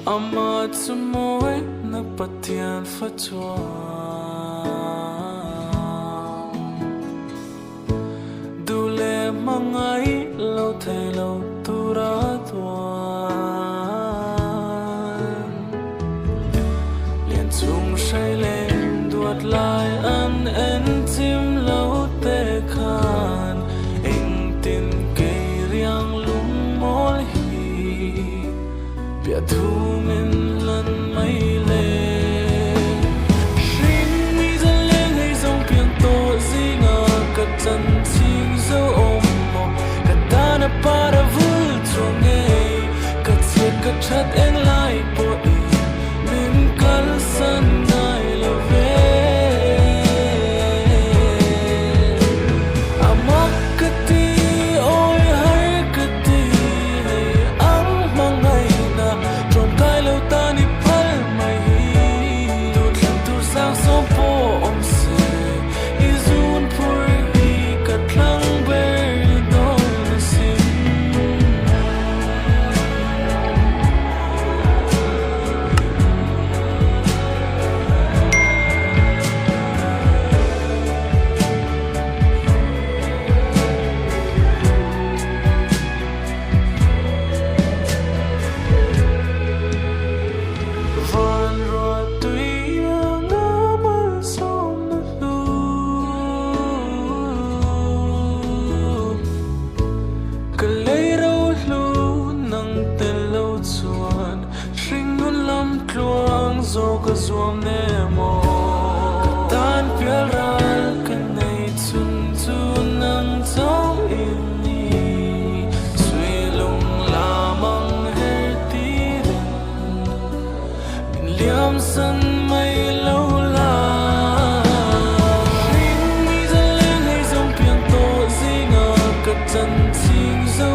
Amat semua nepatian fatwa Dule mangai lau thai lau tura tuan Liên chung say lên duat lai an en tim lau te khan Ing tin kei riang lung mol hi Bia thu min lan mai le Shin mi za leng hay dòng piang to zinga Ka chan ching zo om mo Ka ta na para vul chong ngay Ka chiat ka chat en lai po i Min kal san ngai la ve Amak ka ti oi har ka ti Hay ang mangai na Trong kai lâu ta ni pal mai Tu tlam tu sang som po om se I zun pur hi ka tlang ber dong na sim Van roa tui nga ma som na lu Ka lei rau lu nang te lau chuan Shring nun lam tluang zo ka zuam ne mo Ka tan pial ral ka nei chun chu nang chong in ni Sui lung lamang her ti rin Min liam san mai lâu la Ring mi za leng hay dòng piang to zinga Ka chan ching zo